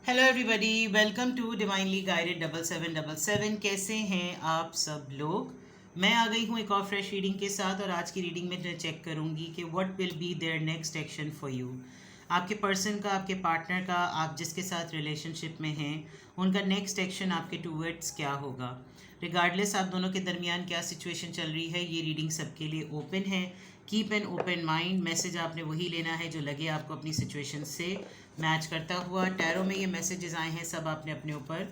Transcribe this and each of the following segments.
Hello everybody, welcome to divinely guided 7777। कैसे हैं आप सब लोग। मैं आ गई हूँ एक और फ्रेश रीडिंग के साथ और आज की रीडिंग में मैं चेक करूँगी कि what will be there next action for you. आपके पर्सन का, आपके पार्टनर का, आप जिसके साथ रिलेशनशिप में हैं, उनका नेक्स्ट एक्शन आपके टूवर्ड्स क्या होगा। रिगार्डलेस आप दोनों के दरमियान क्या सिचुएशन चल रही है, ये रीडिंग सबके लिए ओपन है। Keep an open mind. Message आपने वही लेना है जो लगे आपको अपनी सिचुएशन से मैच करता हुआ। टैरो में ये मैसेजेस आए हैं, सब आपने अपने ऊपर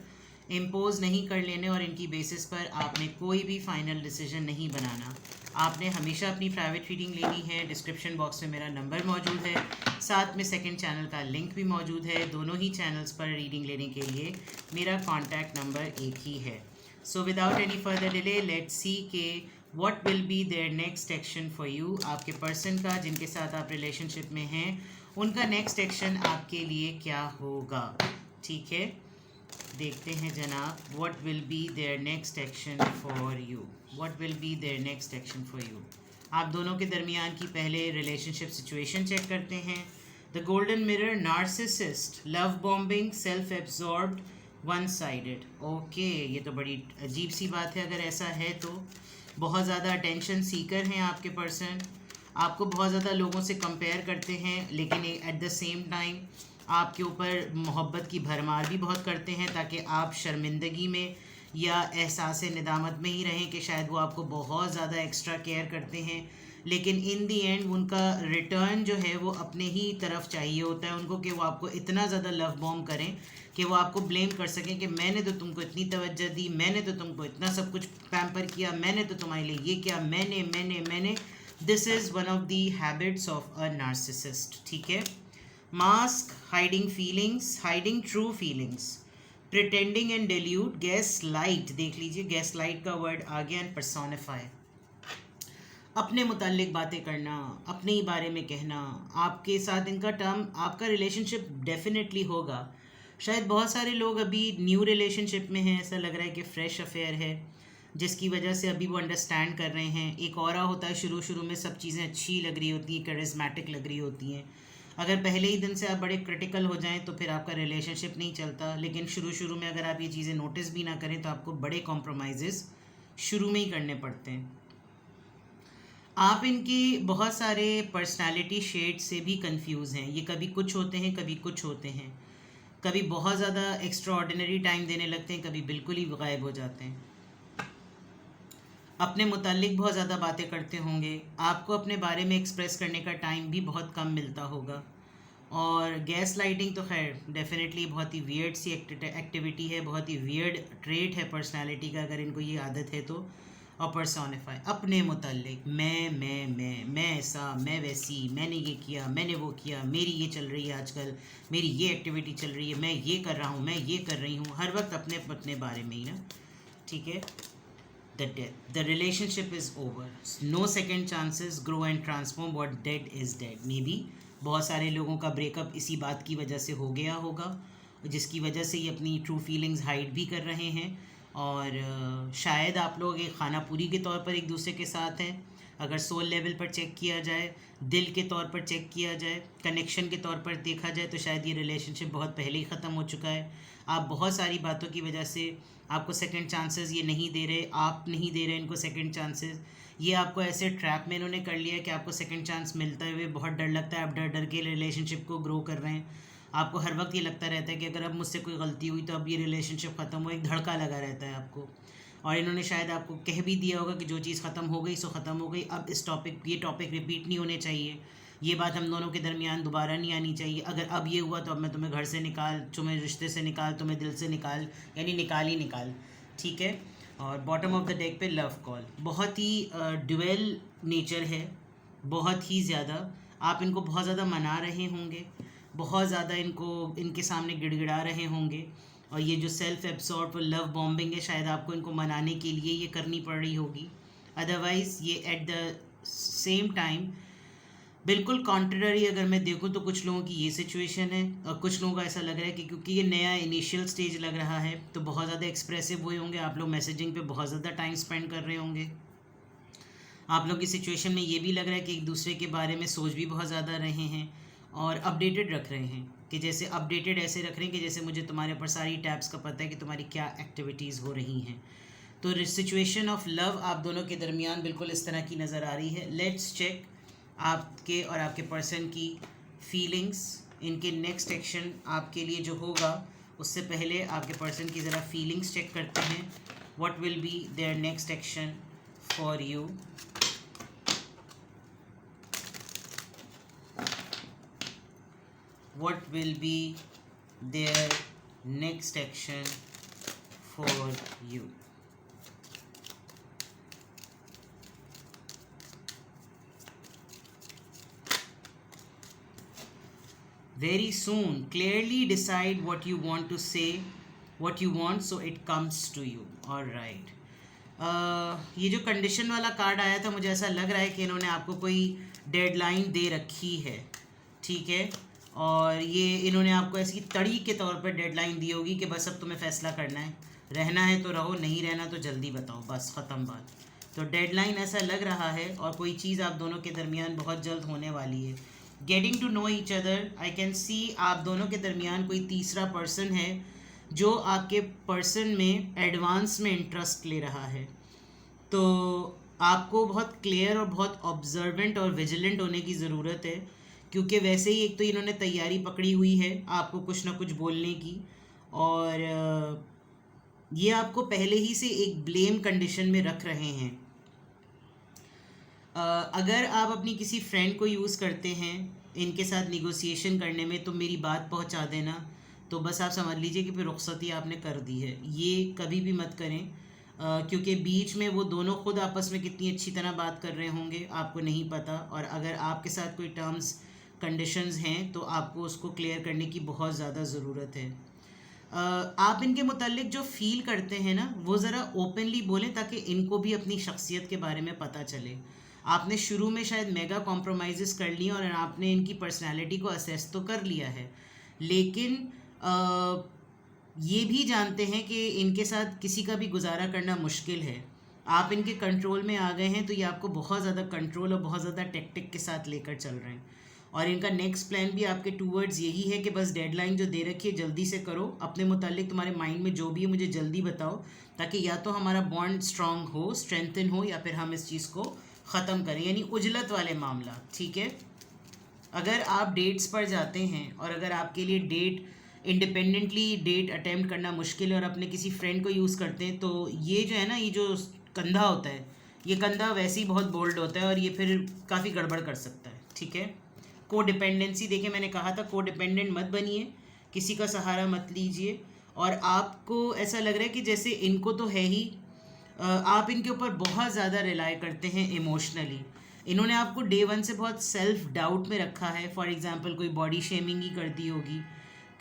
इम्पोज नहीं कर लेने और इनकी बेसिस पर आपने कोई भी फाइनल डिसीजन नहीं बनाना। आपने हमेशा अपनी प्राइवेट रीडिंग लेनी है। डिस्क्रिप्शन बॉक्स में मेरा नंबर मौजूद है, साथ में सेकंड चैनल का लिंक भी मौजूद है। दोनों ही चैनल्स पर रीडिंग लेने के लिए मेरा कॉन्टैक्ट नंबर एक ही है। So without any further delay let's see के what will be there next action for you. आपके पर्सन का, जिनके साथ आप रिलेशनशिप में हैं, उनका नेक्स्ट एक्शन आपके लिए क्या होगा। ठीक है, देखते हैं जनाब। What will be there next action for you. What will be there next action for you. आप दोनों के दरमियान की पहले रिलेशनशिप सिचुएशन चेक करते हैं। The golden mirror, narcissist, love bombing, self absorbed, one sided. Okay, ये तो बड़ी अजीब सी बात है अगर ऐसा है तो। बहुत ज़्यादा अटेंशन सीकर हैं आपके पर्सन। आपको बहुत ज़्यादा लोगों से कंपेयर करते हैं, लेकिन एट द सेम टाइम आपके ऊपर मोहब्बत की भरमार भी बहुत करते हैं ताकि आप शर्मिंदगी में या एहसास निदामत में ही रहें कि शायद वो आपको बहुत ज़्यादा एक्स्ट्रा केयर करते हैं। लेकिन इन दी एंड उनका रिटर्न जो है वो अपने ही तरफ चाहिए होता है उनको, कि वो आपको इतना ज़्यादा लव बॉम्ब करें कि वो आपको ब्लेम कर सकें कि मैंने तो तुमको इतनी तवज्जो दी, मैंने तो तुमको इतना सब कुछ पैम्पर किया, मैंने तो तुम्हारे लिए ये किया, मैंने। This is one of the habits of a narcissist. ठीक है। Mask, hiding feelings, hiding true feelings, pretending and dilute, gas light. देख लीजिए, गैस लाइट का वर्ड आ गया। एंड पर्सोनिफाई, अपने मुतालिक बातें करना, अपने ही बारे में कहना। आपके साथ इनका टर्म, आपका रिलेशनशिप डेफिनेटली होगा। शायद बहुत सारे लोग अभी न्यू रिलेशनशिप में हैं, ऐसा लग रहा है कि फ्रेश अफेयर है, जिसकी वजह से अभी वो अंडरस्टैंड कर रहे हैं। एक ऑरा होता है, शुरू शुरू में सब चीज़ें अच्छी लग रही होती हैं, करिज्मेटिक लग रही होती हैं। अगर पहले ही दिन से आप बड़े क्रिटिकल हो जाएं तो फिर आपका रिलेशनशिप नहीं चलता। लेकिन शुरू शुरू में अगर आप ये चीज़ें नोटिस भी ना करें तो आपको बड़े कॉम्प्रोमाइज़ शुरू में ही करने पड़ते हैं। आप इनकी बहुत सारे पर्सनालिटी शेड से भी कंफ्यूज हैं। ये कभी कुछ होते हैं, कभी कुछ होते हैं। कभी बहुत ज़्यादा एक्स्ट्रा ऑर्डिनरी टाइम देने लगते हैं, कभी बिल्कुल ही गायब हो जाते हैं। अपने मुतालिक बहुत ज़्यादा बातें करते होंगे। आपको अपने बारे में एक्सप्रेस करने का टाइम भी बहुत कम मिलता होगा। और गैस लाइटिंग तो खैर डेफिनेटली बहुत ही वियर्ड सी एक्टिविटी है, बहुत ही वियर्ड ट्रेट है पर्सनालिटी का, अगर इनको ये आदत है तो। और पर्सोनिफाई, अपने मुतालिक, मैं ऐसा, मैं वैसी, मैंने ये किया, मैंने वो किया, मेरी ये चल रही है आजकल, मेरी ये एक्टिविटी चल रही है, मैं ये कर रहा हूँ, मैं ये कर रही हूँ, हर वक्त अपने अपने बारे में ही ना। ठीक है। The death, the relationship is over, no second chances, grow and transform, what dead is dead. Maybe बहुत सारे लोगों का ब्रेकअप इसी बात की वजह से हो गया होगा, जिसकी वजह से ये अपनी ट्रू फीलिंग्स हाइड भी कर रहे हैं। और शायद आप लोग एक खाना पूरी के तौर पर एक दूसरे के साथ हैं। अगर सोल लेवल पर चेक किया जाए, दिल के तौर पर चेक किया जाए, कनेक्शन के तौर पर देखा जाए तो शायद ये रिलेशनशिप बहुत पहले ही ख़त्म हो चुका है। आप बहुत सारी बातों की वजह से आपको सेकंड चांसेस ये नहीं दे रहे, आप नहीं दे रहे इनको सेकंड चांसेस। ये आपको ऐसे ट्रैप में इन्होंने कर लिया है कि आपको सेकंड चांस मिलते हुए बहुत डर लगता है। आप डर डर के रिलेशनशिप को ग्रो कर रहे हैं। आपको हर वक्त ये लगता रहता है कि अगर अब मुझसे कोई गलती हुई तो अब ये रिलेशनशिप ख़त्म हो, एक धड़का लगा रहता है आपको। और इन्होंने शायद आपको कह भी दिया होगा कि जो चीज़ ख़त्म हो गई सो ख़त्म हो गई, अब इस ये टॉपिक रिपीट नहीं होने चाहिए, ये बात हम दोनों के दरमियान दोबारा नहीं आनी चाहिए। अगर अब ये हुआ तो अब मैं तुम्हें घर से निकाल, तुम्हें रिश्ते से निकाल, तुम्हें दिल से निकाल, यानी निकाल ही निकाल। ठीक है। और बॉटम ऑफ द डेक पे लव कॉल, बहुत ही ड्यूअल नेचर है, बहुत ही ज़्यादा। आप इनको बहुत ज़्यादा मना रहे होंगे, बहुत ज़्यादा इनको इनके सामने गिड़गिड़ा रहे होंगे। और ये जो सेल्फ एब्सॉर्ब लव बॉम्बिंग है, शायद आपको इनको मनाने के लिए ये करनी पड़ रही होगी। अदरवाइज़ ये एट द सेम टाइम बिल्कुल कॉन्ट्ररी अगर मैं देखूँ तो कुछ लोगों की ये सिचुएशन है, और कुछ लोगों का ऐसा लग रहा है कि क्योंकि ये नया इनिशियल स्टेज लग रहा है तो बहुत ज़्यादा एक्सप्रेसिव हुए होंगे आप लोग, मैसेजिंग पे बहुत ज़्यादा टाइम स्पेंड कर रहे होंगे। आप लोग की सिचुएशन में ये भी लग रहा है कि एक दूसरे के बारे में सोच भी बहुत ज़्यादा रहे हैं और अपडेटेड रख रहे हैं कि जैसे अपडेटेड ऐसे रख रहे हैं कि जैसे मुझे तुम्हारे ऊपर सारी टैब्स का पता है कि तुम्हारी क्या एक्टिविटीज़ हो रही हैं। तो सिचुएशन ऑफ लव आप दोनों के दरमियान बिल्कुल इस तरह की नज़र आ रही है। लेट्स चेक आपके और आपके पर्सन की फीलिंग्स, इनके नेक्स्ट एक्शन आपके लिए जो होगा उससे पहले आपके पर्सन की ज़रा फीलिंग्स चेक करते हैं। What will be there next action for you. What will be their next action for you? Very soon, clearly decide what you want to say, what you want, so it comes to you. All right. ये जो condition वाला card आया था, मुझे ऐसा लग रहा है कि इन्होंने आपको कोई डेडलाइन दे रखी है, ठीक है। और ये इन्होंने आपको ऐसी तड़ी के तौर पर डेडलाइन दी होगी कि बस अब तुम्हें फ़ैसला करना है, रहना है तो रहो, नहीं रहना तो जल्दी बताओ, बस ख़त्म बात। तो डेडलाइन ऐसा लग रहा है और कोई चीज़ आप दोनों के दरमियान बहुत जल्द होने वाली है। Getting to know each other, I can see आप दोनों के दरमियान कोई तीसरा पर्सन है जो आपके पर्सन में एडवांस में इंटरेस्ट ले रहा है। तो आपको बहुत क्लियर और बहुत ऑब्जर्वेंट और विजिलेंट होने की ज़रूरत है, क्योंकि वैसे ही एक तो इन्होंने तैयारी पकड़ी हुई है आपको कुछ ना कुछ बोलने की, और ये आपको पहले ही से एक ब्लेम कंडीशन में रख रहे हैं। अगर आप अपनी किसी फ्रेंड को यूज़ करते हैं इनके साथ निगोशिएशन करने में, तो मेरी बात पहुंचा देना, तो बस आप समझ लीजिए कि फिर रुखसती आपने कर दी है। ये कभी भी मत करें, क्योंकि बीच में वो दोनों खुद आपस में कितनी अच्छी तरह बात कर रहे होंगे आपको नहीं पता, और अगर आपके साथ कोई टर्म्स कंडीशंस हैं तो आपको उसको क्लियर करने की बहुत ज़्यादा ज़रूरत है। आप इनके मुतालिक जो फ़ील करते हैं ना, वो ज़रा ओपनली बोलें ताकि इनको भी अपनी शख्सियत के बारे में पता चले। आपने शुरू में शायद मेगा कॉम्प्रोमाइज़ कर लिए और आपने इनकी पर्सनैलिटी को असेस तो कर लिया है, लेकिन ये भी जानते हैं कि इनके साथ किसी का भी गुजारा करना मुश्किल है। आप इनके कंट्रोल में आ गए हैं तो ये आपको बहुत ज़्यादा कंट्रोल और बहुत ज़्यादा टेक्टिक के साथ लेकर चल रहे हैं, और इनका नेक्स्ट प्लान भी आपके टूवर्ड्स यही है कि बस डेडलाइन जो दे रखी है जल्दी से करो, अपने मुतालिक तुम्हारे माइंड में जो भी है मुझे जल्दी बताओ, ताकि या तो हमारा बॉन्ड स्ट्रांग हो, स्ट्रेंथन हो, या फिर हम इस चीज़ को ख़त्म करें, यानी उजलत वाले मामला, ठीक है। अगर आप डेट्स पर जाते हैं और अगर आपके लिए डेट इंडिपेंडेंटली डेट अटैम्प्ट करना मुश्किल है और अपने किसी फ्रेंड को यूज़ करते हैं, तो ये जो है ना, ये जो कंधा होता है, ये कंधा वैसे ही बहुत बोल्ड होता है और ये फिर काफ़ी गड़बड़ कर सकता है, ठीक है। को डिपेंडेंसी, देखिए मैंने कहा था को डिपेंडेंट मत बनिए, किसी का सहारा मत लीजिए, और आपको ऐसा लग रहा है कि जैसे इनको तो है ही, आप इनके ऊपर बहुत ज़्यादा रिलाई करते हैं इमोशनली। इन्होंने आपको डे वन से बहुत सेल्फ डाउट में रखा है। फॉर एग्जांपल कोई बॉडी शेमिंग ही कर दी होगी,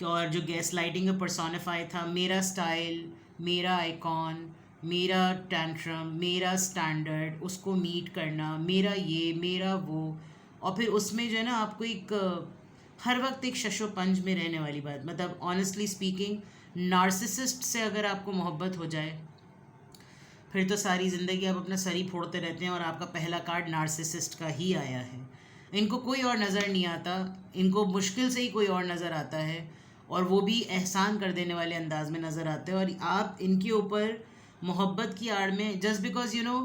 और जो गैस लाइटिंग में पर्सोनिफाई था, मेरा स्टाइल, मेरा आइकॉन, मेरा टैंट्रम, मेरा स्टैंडर्ड, उसको मीट करना, मेरा ये, मेरा वो, और फिर उसमें जो है ना आपको एक हर वक्त एक शशोपंज में रहने वाली बात। मतलब ऑनेस्टली स्पीकिंग, नार्सिसिस्ट से अगर आपको मोहब्बत हो जाए फिर तो सारी ज़िंदगी आप अपना सर ही फोड़ते रहते हैं, और आपका पहला कार्ड नार्सिसिस्ट का ही आया है। इनको कोई और नज़र नहीं आता, इनको मुश्किल से ही कोई और नज़र आता है, और वो भी एहसान कर देने वाले अंदाज में नज़र आते हैं। और आप इनके ऊपर मोहब्बत की आड़ में, जस्ट बिकॉज यू नो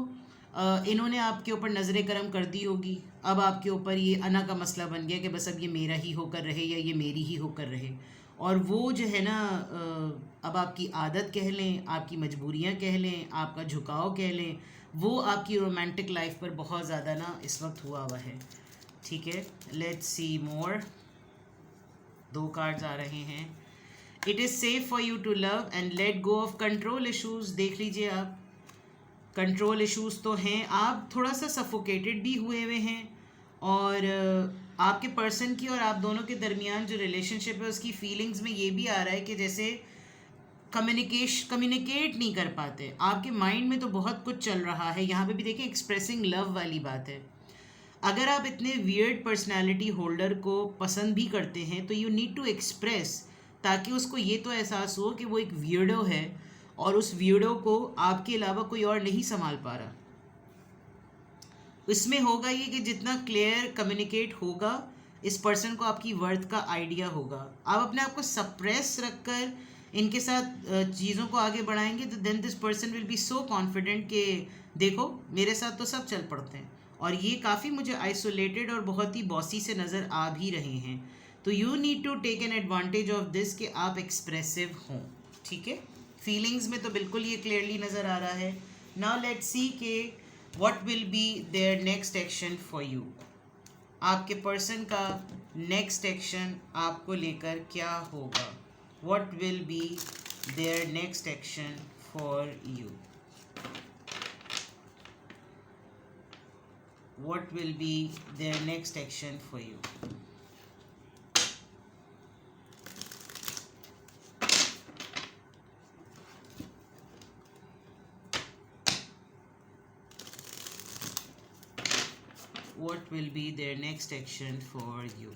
इन्होंने आपके ऊपर नज़र करम कर दी होगी, अब आपके ऊपर ये अना का मसला बन गया कि बस अब ये मेरा ही होकर रहे या ये मेरी ही होकर रहे। और वो जो है ना, अब आपकी आदत कह लें, आपकी मजबूरियां कह लें, आपका झुकाव कह लें, वो आपकी रोमांटिक लाइफ पर बहुत ज़्यादा ना इस वक्त हुआ हुआ है, ठीक है। Let's see more. 2 कार्ड्स आ रहे हैं। It is safe for you to love and let go of control issues. देख लीजिए आप, कंट्रोल इश्यूज़ तो हैं, आप थोड़ा सा सफोकेटेड भी हुए हैं, और आपके पर्सन की और आप दोनों के दरमियान जो रिलेशनशिप है उसकी फीलिंग्स में ये भी आ रहा है कि जैसे कम्युनिकेट नहीं कर पाते। आपके माइंड में तो बहुत कुछ चल रहा है, यहाँ पे भी देखें एक्सप्रेसिंग लव वाली बात है। अगर आप इतने वियर्ड पर्सनालिटी होल्डर को पसंद भी करते हैं तो यू नीड टू एक्सप्रेस, ताकि उसको ये तो एहसास हो कि वो एक वियर्डो है और उस वियर्डो को आपके अलावा कोई और नहीं संभाल पा रहा। इसमें होगा ये कि जितना क्लियर कम्युनिकेट होगा, इस पर्सन को आपकी वर्थ का आइडिया होगा। आप अपने आप को सप्रेस रखकर इनके साथ चीज़ों को आगे बढ़ाएंगे तो then this person will be so confident कि देखो मेरे साथ तो सब चल पड़ते हैं। और ये काफ़ी मुझे आइसोलेटेड और बहुत ही बॉसी से नज़र आ भी रहे हैं। तो you need to take an advantage of this कि आप एक्सप्रेसिव हों, ठीक है। फीलिंग्स में तो बिल्कुल ये क्लियरली नज़र आ रहा है। नाउ लेट्स सी के what will be there next action for you. आपके पर्सन का नेक्स्ट एक्शन आपको लेकर क्या होगा? What will be there next action for you? What will be their next action for you? What will be their next action for you?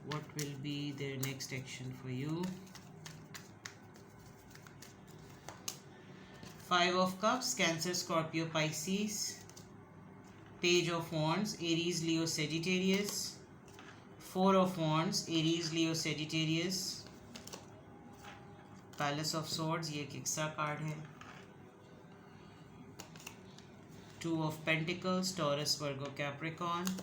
What will be their next action for you? Five of Cups, Cancer, Scorpio, Pisces. Page of Wands, Aries, Leo, Sagittarius. Four of Wands, Aries, Leo, Sagittarius. Palace of Swords, ये एक extra card है। Two of Pentacles, Taurus, Virgo, Capricorn.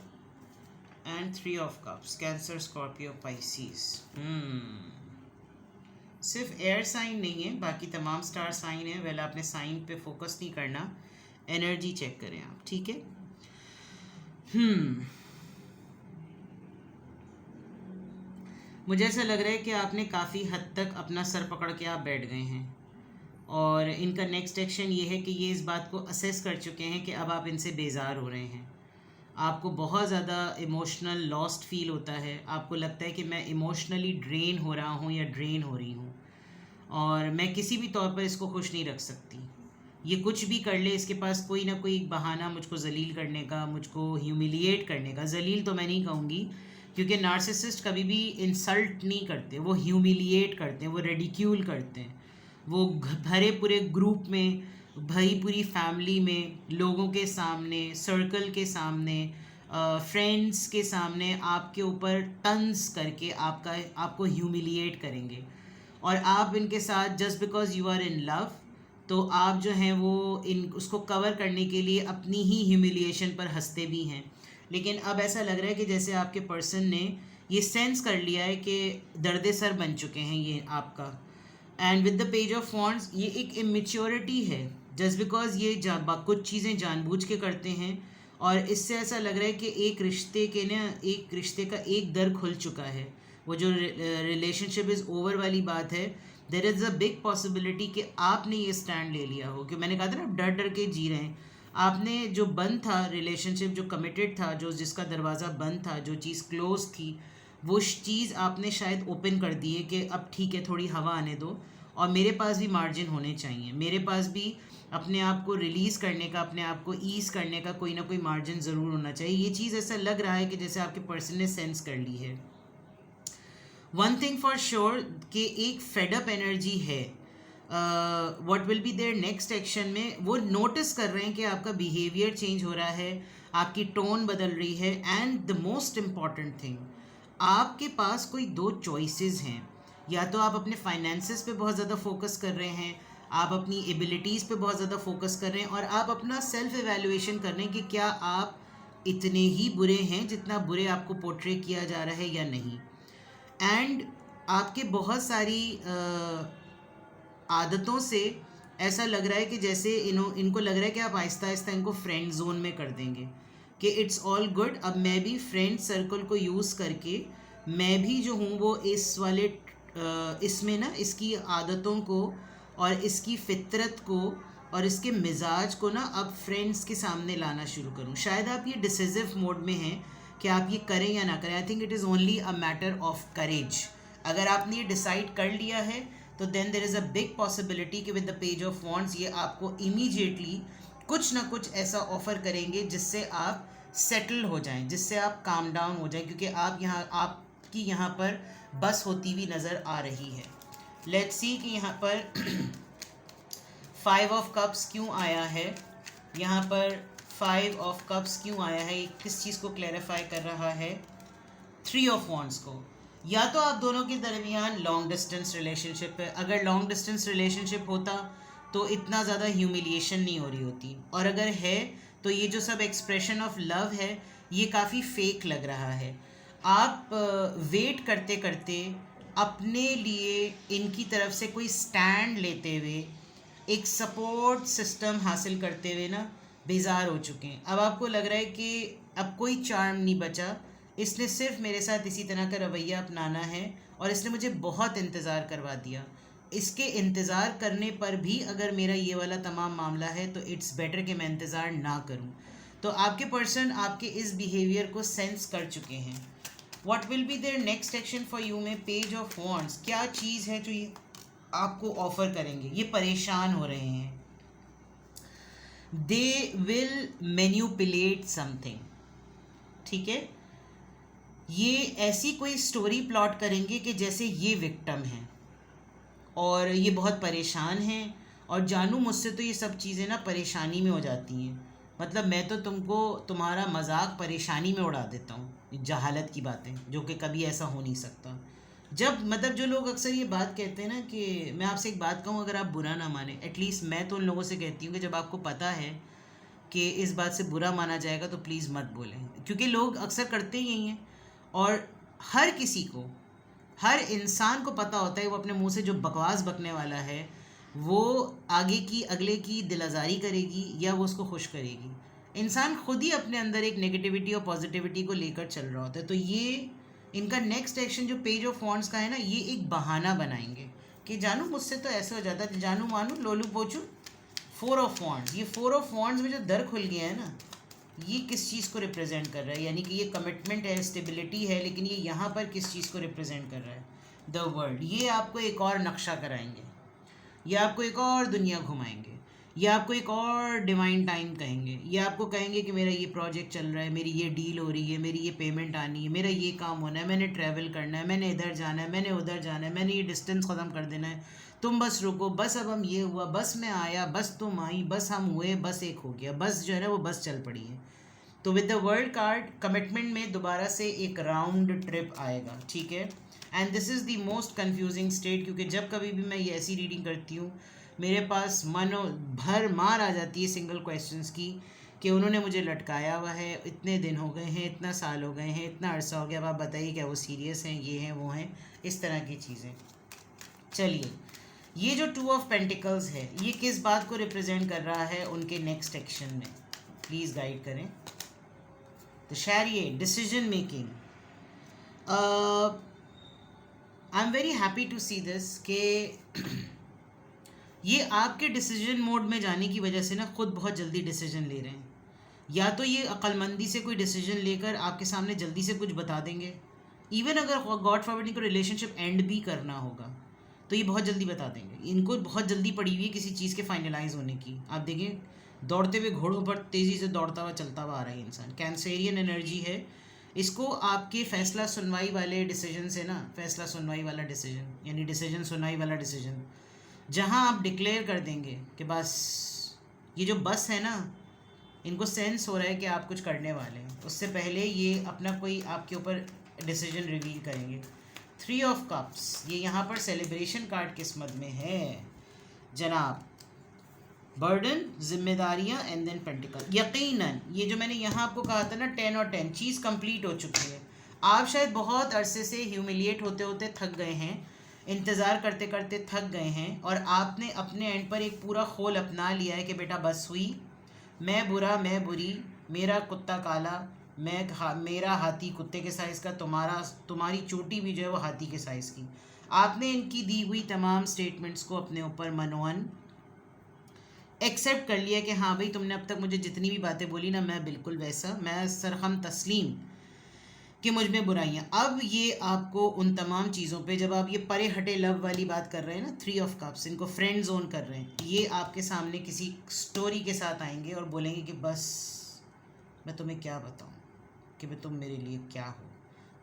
And Three of Cups, Cancer, Scorpio, Pisces. सिर्फ air sign नहीं है, बाकी तमाम star sign है। Well आपने साइन पे फोकस नहीं करना, एनर्जी चेक करें आप, ठीक है। मुझे ऐसा लग रहा है कि आपने काफ़ी हद तक अपना सर पकड़ के आप बैठ गए हैं और इनका नेक्स्ट एक्शन ये है कि ये इस बात को असेस कर चुके हैं कि अब आप इनसे बेजार हो रहे हैं। आपको बहुत ज़्यादा इमोशनल लॉस्ट फील होता है। आपको लगता है कि मैं इमोशनली ड्रेन हो रहा हूँ या ड्रेन हो रही हूँ और मैं किसी भी तौर पर इसको खुश नहीं रख सकती। ये कुछ भी कर ले, इसके पास कोई ना कोई बहाना मुझको जलील करने का, मुझको ह्यूमिलिएट करने का। जलील तो मैं नहीं कहूँगी क्योंकि नार्सिसिस्ट कभी भी इंसल्ट नहीं करते, वो ह्यूमिलिएट करते हैं, वो रेडिक्यूल करते हैं। वो भरे पूरे ग्रुप में, भरी पूरी फैमिली में, लोगों के सामने, सर्कल के सामने, फ्रेंड्स के सामने आपके ऊपर टन्स करके आपको ह्यूमिलिएट करेंगे। और आप इनके साथ just because you are in love, तो आप जो हैं वो उसको कवर करने के लिए अपनी ही ह्यूमिलिएशन पर हंसते भी हैं। लेकिन अब ऐसा लग रहा है कि जैसे आपके पर्सन ने ये सेंस कर लिया है कि दर्द सर बन चुके हैं ये आपका। And with the page of wands, ये एक इमेच्योरिटी है जस्ट बिकॉज ये कुछ चीज़ें जानबूझ के करते हैं। और इससे ऐसा लग रहा है कि एक रिश्ते का एक दर खुल चुका है। वो जो रिलेशनशिप इज़ ओवर वाली बात है, there is a big possibility कि आपने ये स्टैंड ले लिया हो। कि मैंने कहा था ना, डर डर के जी रहे हैं। आपने जो बंद था रिलेशनशिप, जो कमिटेड था, जो जिसका दरवाज़ा बंद था, जो चीज़ क्लोज थी, वो चीज़ आपने शायद ओपन कर दी है कि अब ठीक है, थोड़ी हवा आने दो और मेरे पास भी मार्जिन होने चाहिए। मेरे पास भी अपने आप को रिलीज़ करने का, अपने आप को ईज़ करने का कोई ना कोई मार्जिन ज़रूर होना चाहिए। ये चीज़ ऐसा लग रहा है कि जैसे आपके पर्सन ने सेंस कर ली है। वन थिंग फॉर श्योर कि एक फेडअप एनर्जी है। What will be there next action में वो नोटिस कर रहे हैं कि आपका बिहेवियर चेंज हो रहा है, आपकी टोन बदल रही है। And the most important thing, आपके पास कोई दो चॉइसेस हैं। या तो आप अपने फाइनेंसेस पे बहुत ज़्यादा फोकस कर रहे हैं, आप अपनी एबिलिटीज़ पे बहुत ज़्यादा फोकस कर रहे हैं और आप अपना सेल्फ एवेल्युएशन कर रहे हैं कि क्या आप इतने ही बुरे हैं जितना बुरे आपको पोर्ट्रे किया जा रहा है या नहीं। एंड आपके बहुत सारी आदतों से ऐसा लग रहा है कि जैसे इनको लग रहा है कि आप आहिस्ता आहिस्ता इनको फ्रेंड जोन में कर देंगे कि इट्स ऑल गुड। अब मैं भी फ्रेंड सर्कल को यूज़ करके मैं भी जो हूँ वो इस वाले इसमें ना इसकी आदतों को और इसकी फितरत को और इसके मिजाज को ना अब फ्रेंड्स के सामने लाना शुरू करूँ। शायद आप ये डिसिसिव मोड में हैं कि आप ये करें या ना करें। I think it is only a matter of courage. अगर आपने ये डिसाइड कर लिया है तो then there is a big possibility कि with the page of wands ये आपको इमीडिएटली कुछ ना कुछ ऐसा ऑफ़र करेंगे जिससे आप सेटल हो जाएं, जिससे आप काम डाउन हो जाएं, क्योंकि आपकी यहाँ पर बस होती हुई नज़र आ रही है। लेट्स सी कि यहाँ पर फाइव ऑफ कप्स क्यों आया है यहाँ पर? फाइव ऑफ कप्स क्यों आया है? ये किस चीज़ को क्लैरिफाई कर रहा है? थ्री ऑफ वॉन्ड्स को। या तो आप दोनों के दरमियान लॉन्ग डिस्टेंस रिलेशनशिप है। अगर लॉन्ग डिस्टेंस रिलेशनशिप होता तो इतना ज़्यादा ह्यूमिलिएशन नहीं हो रही होती, और अगर है तो ये जो सब एक्सप्रेशन ऑफ लव है ये काफ़ी फेक लग रहा है। आप वेट करते करते अपने लिए इनकी तरफ से कोई स्टैंड लेते हुए, एक सपोर्ट सिस्टम हासिल करते हुए ना बेजार हो चुके हैं। अब आपको लग रहा है कि अब कोई चार्म नहीं बचा, इसने सिर्फ मेरे साथ इसी तरह का रवैया अपनाना है और इसने मुझे बहुत इंतज़ार करवा दिया। इसके इंतज़ार करने पर भी अगर मेरा ये वाला तमाम मामला है तो इट्स बेटर कि मैं इंतज़ार ना करूं। तो आपके पर्सन आपके इस बिहेवियर को सेंस कर चुके हैं। What will be there next action for you में पेज ऑफ वॉन्ड्स क्या चीज़ है जो ये आपको ऑफर करेंगे? ये परेशान हो रहे हैं। दे विल मैन्युपुलेट समथिंग, ठीक है? ये ऐसी कोई स्टोरी प्लॉट करेंगे कि जैसे ये विक्टिम हैं और ये बहुत परेशान हैं, और जानू मुझसे तो ये सब चीज़ें ना परेशानी में हो जाती हैं। मतलब मैं तो तुमको तुम्हारा मजाक परेशानी में उड़ा देता हूँ, जहालत की बातें, जो कि कभी ऐसा हो नहीं सकता। जब मतलब जो लोग अक्सर ये बात कहते हैं ना कि मैं आपसे एक बात कहूँ, अगर आप बुरा ना माने, एटलीस्ट मैं तो उन लोगों से कहती हूँ कि जब आपको पता है कि इस बात से बुरा माना जाएगा तो प्लीज़ मत बोलें, क्योंकि लोग अक्सर करते ही यही हैं। और हर किसी को, हर इंसान को पता होता है वो अपने मुंह से जो बकवास बकने वाला है वो आगे की अगले की दिल आज़ारी करेगी या वो उसको खुश करेगी। इंसान खुद ही अपने अंदर एक नेगेटिविटी और पॉजिटिविटी को लेकर चल रहा होता है। तो ये इनका नेक्स्ट एक्शन जो पेज ऑफ वॉन्ड्स का है ना, ये एक बहाना बनाएंगे कि जानू मुझसे तो ऐसे हो जाता है, जानू मानू लोलू पोचू। फोर ऑफ वॉन्ड्स, ये फोर ऑफ वॉन्ड्स में जो दर खुल गया है ना, ये किस चीज़ को रिप्रेजेंट कर रहा है? यानी कि ये कमिटमेंट है, स्टेबिलिटी है, लेकिन ये यहाँ पर किस चीज़ को रिप्रेजेंट कर रहा है? The world. ये आपको एक और नक्शा कराएंगे, ये आपको एक और दुनिया घुमाएंगे, ये आपको एक और डिवाइन टाइम कहेंगे, ये आपको कहेंगे कि मेरा ये प्रोजेक्ट चल रहा है, मेरी ये डील हो रही है, मेरी ये पेमेंट आनी है, मेरा ये काम होना है, मैंने ट्रैवल करना है, मैंने इधर जाना है, मैंने उधर जाना है, मैंने ये डिस्टेंस ख़त्म कर देना है, तुम बस रुको, बस अब हम ये हुआ, बस मैं आया, बस तुम आई, बस हम हुए, बस एक हो गया, बस जो है ना वो बस चल पड़ी है। तो with the world card commitment में दोबारा से एक राउंड ट्रिप आएगा, ठीक है? And this is the most confusing state, क्योंकि जब कभी भी मैं ये ऐसी रीडिंग करती हूँ मेरे पास मनो भर मार आ जाती है सिंगल क्वेश्चंस की कि उन्होंने मुझे लटकाया हुआ है, इतने दिन हो गए हैं, इतना साल हो गए हैं, इतना अरसा हो गया, अब आप बताइए क्या वो सीरियस हैं, ये हैं वो हैं, इस तरह की चीज़ें। चलिए, ये जो टू ऑफ पेंटिकल्स है ये किस बात को रिप्रेजेंट कर रहा है उनके नेक्स्ट एक्शन में? प्लीज़ गाइड करें। The chariot, decision making. I am very happy to see this के ये आपके डिसीजन मोड में जाने की वजह से ना खुद बहुत जल्दी डिसीजन ले रहे हैं। या तो ये अक्लमंदी से कोई डिसीजन लेकर आपके सामने जल्दी से कुछ बता देंगे, इवन अगर गॉड फॉरबिड को रिलेशनशिप एंड भी करना होगा तो ये बहुत जल्दी बता देंगे। इनको बहुत जल्दी पड़ी हुई है किसी चीज़ के फाइनलाइज होने की। आप देखिए, दौड़ते हुए घोड़ों पर तेज़ी से दौड़ता हुआ चलता हुआ आ रहा है इंसान। कैंसेरियन एनर्जी है, इसको आपके फैसला सुनवाई वाले डिसीजन से ना, फैसला सुनवाई वाला डिसीजन यानी डिसीजन सुनवाई वाला डिसीजन, जहाँ आप डिक्लेयर कर देंगे कि बस ये जो बस है ना, इनको सेंस हो रहा है कि आप कुछ करने वाले हैं, उससे पहले ये अपना कोई आपके ऊपर डिसीजन रिवील करेंगे। थ्री ऑफ कप्स, ये यहाँ पर सेलिब्रेशन कार्ड किस्मत में है जनाब। बर्डन, जिम्मेदारियाँ, एंड देन पेंटिकल। यकीनन ये जो मैंने यहाँ आपको कहा था ना 10 और 10 चीज़ कंप्लीट हो चुकी है। आप शायद बहुत अरसे से ह्यूमिलिएट होते होते थक गए हैं, इंतज़ार करते करते थक गए हैं, और आपने अपने एंड पर एक पूरा खोल अपना लिया है कि बेटा बस हुई, मैं बुरा मैं बुरी, मेरा कुत्ता काला, मेरा हाथी कुत्ते के साइज़ का, तुम्हारी चोटी भी जो है वो हाथी के साइज़ की। आपने इनकी दी हुई तमाम स्टेटमेंट्स को अपने ऊपर मनोअन एक्सेप्ट कर लिया कि हाँ भाई तुमने अब तक मुझे जितनी भी बातें बोली ना, मैं बिल्कुल वैसा, मैं सरखम तस्लीम कि मुझ में बुराइयाँ। अब ये आपको उन तमाम चीज़ों पे, जब आप ये परे हटे लव वाली बात कर रहे हैं ना, थ्री ऑफ कप्स, इनको फ्रेंड जोन कर रहे हैं, ये आपके सामने किसी स्टोरी के साथ आएंगे और बोलेंगे कि बस मैं तुम्हें क्या बताऊँ कि मैं तुम मेरे लिए क्या हो,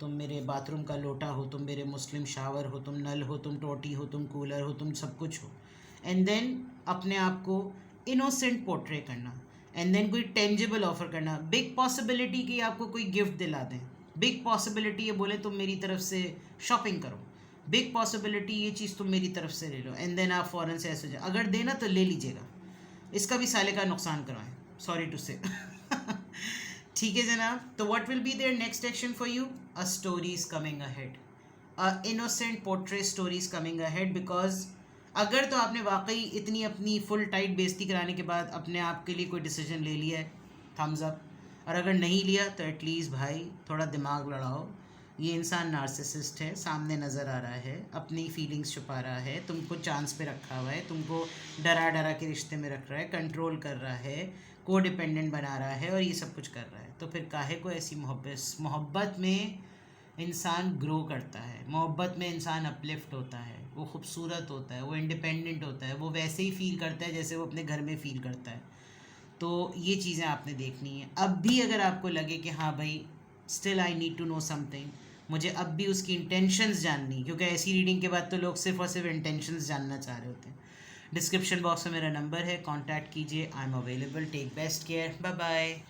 तुम मेरे बाथरूम का लोटा हो, तुम मेरे मुस्लिम शावर हो, तुम नल हो, तुम टोटी हो, तुम कूलर हो, तुम सब कुछ हो। एंड देन अपने आप को इनोसेंट पोर्ट्रे करना, एंड देन कोई टेंजिबल ऑफर करना, बिग पॉसिबिलिटी कि आपको कोई गिफ्ट दिला दें, बिग पॉसिबिलिटी ये बोले तुम मेरी तरफ से शॉपिंग करो, बिग पॉसिबिलिटी ये चीज़ तुम मेरी तरफ से ले लो, एंड देन आप फ़ौरन से ऐसे हो जाए, अगर देना तो ले लीजिएगा, इसका भी साले का नुकसान करवाएं, सॉरी टू से। ठीक है जनाब, तो what will be there next action for you? A story is coming ahead, a innocent portrait story is coming ahead, because अगर तो आपने वाकई इतनी अपनी फुल टाइट बेइज्जती कराने के बाद अपने आप के लिए कोई डिसीजन ले लिया है, थम्स अप, और अगर नहीं लिया तो एटलीस्ट भाई थोड़ा दिमाग लड़ाओ, ये इंसान नार्सिसिस्ट है, सामने नज़र आ रहा है, अपनी फीलिंग्स छुपा रहा है, तुमको चांस पे रखा हुआ है, तुमको डरा डरा के रिश्ते में रख रहा है, कंट्रोल कर रहा है, को डिपेंडेंट बना रहा है, और ये सब कुछ कर रहा है, तो फिर काहे को ऐसी मोहब्बत में इंसान ग्रो करता है, मोहब्बत में इंसान अपलिफ्ट होता है, वो खूबसूरत होता है, वो इंडिपेंडेंट होता है, वो वैसे ही फील करता है जैसे वो अपने घर में फ़ील करता है। तो ये चीज़ें आपने देखनी है। अब भी अगर आपको लगे कि हाँ भाई still I need to know something, मुझे अब भी उसकी इंटेंशंस जाननी, क्योंकि ऐसी रीडिंग के बाद तो लोग सिर्फ और सिर्फ इंटेंशंस जानना चाह रहे होते हैं। डिस्क्रिप्शन बॉक्स में मेरा नंबर है, कांटेक्ट कीजिए, I am available. Take best care, bye bye.